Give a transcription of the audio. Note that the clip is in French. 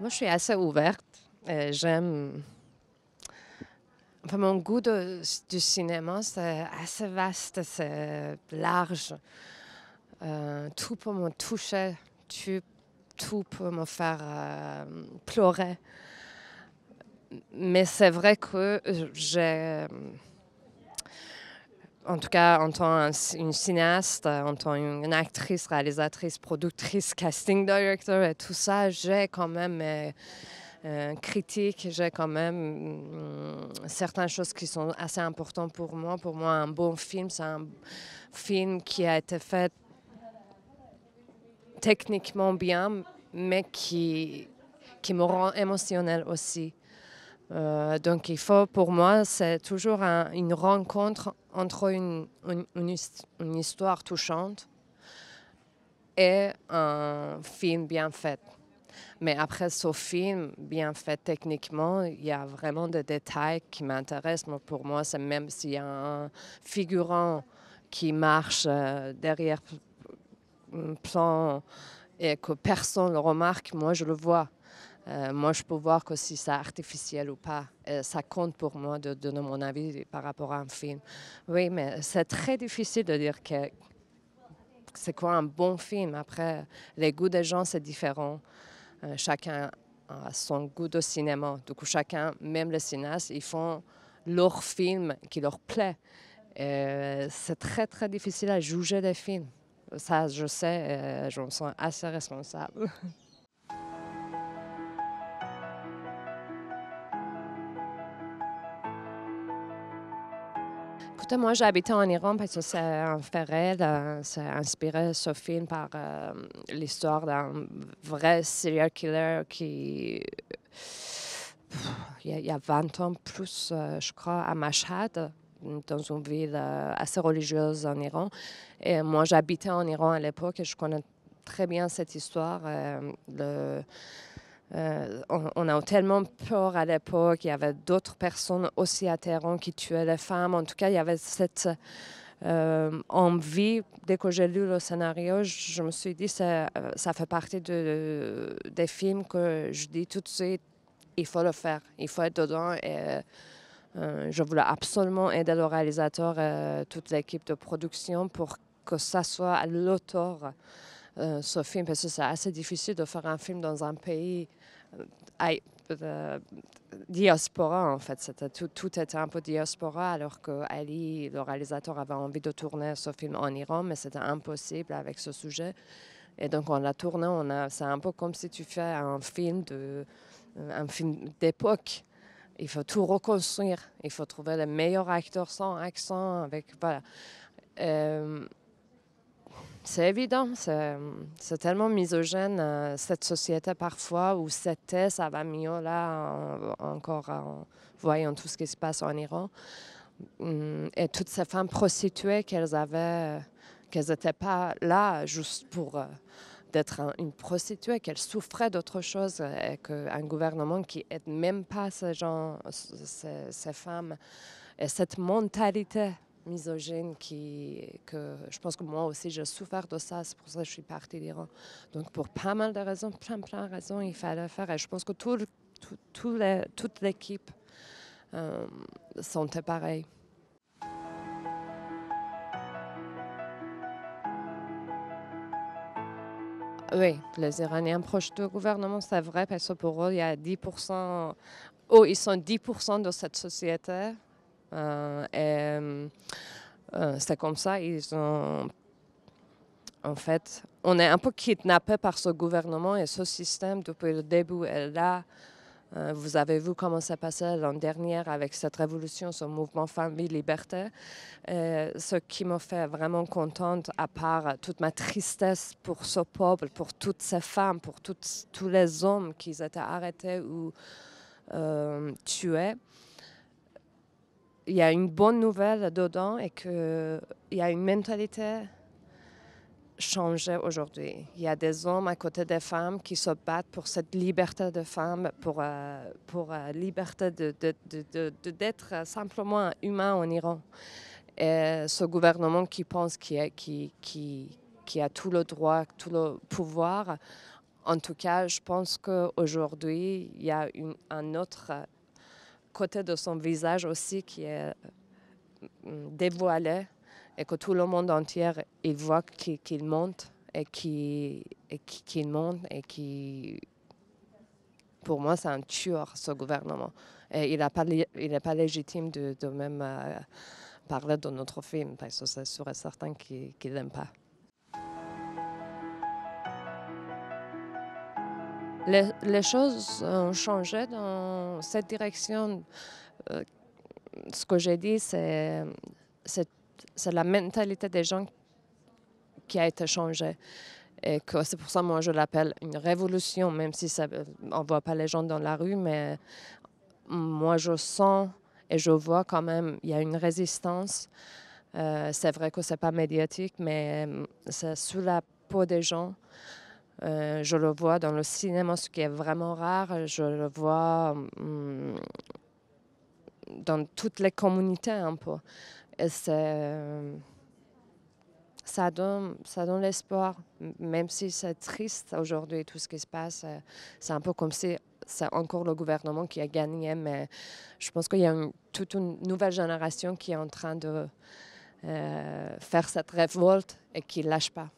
Moi, je suis assez ouverte. J'aime. Enfin, mon goût du cinéma, c'est assez vaste, c'est large. Tout peut me toucher, tout, tout peut me faire pleurer. Mais c'est vrai que j'ai, en tout cas, en tant qu'une cinéaste, en tant qu'une actrice, réalisatrice, productrice, casting director et tout ça, j'ai quand même critique, j'ai quand même certaines choses qui sont assez importantes pour moi. Pour moi, un bon film, c'est un film qui a été fait techniquement bien, mais qui me rend émotionnelle aussi. Donc il faut, pour moi, c'est toujours une rencontre entre une histoire touchante et un film bien fait. Mais après ce film, bien fait techniquement, il y a vraiment des détails qui m'intéressent. Mais pour moi, c'est même s'il y a un figurant qui marche derrière un plan et que personne ne le remarque, moi je le vois. Moi, je peux voir que si c'est artificiel ou pas. Ça compte pour moi de donner mon avis par rapport à un film. Oui, mais c'est très difficile de dire que c'est quoi un bon film. Après, les goûts des gens, c'est différent. Chacun a son goût de cinéma. Du coup, chacun, même les cinéastes, ils font leur film qui leur plaît. C'est très, très difficile à juger des films. Ça, je sais, je me sens assez responsable. Écoutez, moi, j'ai habité en Iran parce que c'est un fait réel. C'est inspiré ce film par l'histoire d'un vrai serial killer qui, il y a 20 ans plus, je crois, à Mashhad, dans une ville assez religieuse en Iran. Et moi, j'habitais en Iran à l'époque et je connais très bien cette histoire. On a tellement peur à l'époque. Il y avait d'autres personnes aussi à Téhéran qui tuaient les femmes. En tout cas, il y avait cette envie. Dès que j'ai lu le scénario, je me suis dit ça fait partie des films que je dis tout de suite, il faut le faire, il faut être dedans. Et je voulais absolument aider le réalisateur et toute l'équipe de production pour que ça soit à l'auteur ce film, parce que c'est assez difficile de faire un film dans un pays euh, diaspora, en fait. Tout était un peu diaspora, alors que Ali, le réalisateur, avait envie de tourner ce film en Iran, mais c'était impossible avec ce sujet. Et donc, on l'a tourné, c'est un peu comme si tu fais un film d'époque. Il faut tout reconstruire. Il faut trouver les meilleurs acteurs sans accent. Voilà. Euh, c'est évident, c'est tellement misogène, cette société parfois, où c'était, ça va mieux là, encore en voyant tout ce qui se passe en Iran. Et toutes ces femmes prostituées qu'elles n'étaient pas là juste pour d'être une prostituée, qu'elles souffraient d'autre chose, et qu'un gouvernement qui aide même pas ces gens, ces femmes, et cette mentalité misogyne que je pense que moi aussi j'ai souffert de ça, c'est pour ça que je suis partie d'Iran. Donc pour pas mal de raisons, plein de raisons, il fallait faire. Et je pense que toute l'équipe sentait pareil. Oui, les Iraniens proches du gouvernement, c'est vrai, parce que pour eux, il y a 10%, ils sont 10% de cette société. C'est comme ça, en fait, on est un peu kidnappé par ce gouvernement et ce système depuis le début. Et là, vous avez vu comment ça passait l'an dernier avec cette révolution, ce mouvement Famille Liberté. Ce qui me fait vraiment contente, à part toute ma tristesse pour ce peuple, pour toutes ces femmes, pour tous les hommes qui étaient arrêtés ou tués, il y a une bonne nouvelle dedans et qu'il y a une mentalité changée aujourd'hui. Il y a des hommes à côté des femmes qui se battent pour cette liberté de femmes, pour la liberté d'être simplement humain en Iran. Et ce gouvernement qui pense qu'il a tout le droit, tout le pouvoir, En tout cas, je pense qu'aujourd'hui, il y a un autre côté de son visage aussi qui est dévoilé et que tout le monde entier il voit qu'il monte qu'il monte et qui, pour moi, c'est un tueur, ce gouvernement. Et il n'est pas légitime de même parler de notre film parce que c'est sûr et certain qu'il n'aime pas. Les choses ont changé dans cette direction. Euh, Ce que j'ai dit, c'est la mentalité des gens qui a été changée. Et que c'est pour ça, moi, je l'appelle une révolution, même si on ne voit pas les gens dans la rue, mais moi, je sens et je vois quand même, il y a une résistance. C'est vrai que ce n'est pas médiatique, mais c'est sous la peau des gens. Je le vois dans le cinéma, ce qui est vraiment rare. Je le vois dans toutes les communautés un peu. Et ça donne l'espoir, même si c'est triste aujourd'hui tout ce qui se passe. C'est un peu comme si c'est encore le gouvernement qui a gagné, mais je pense qu'il y a toute une nouvelle génération qui est en train de faire cette révolte et qui ne lâche pas.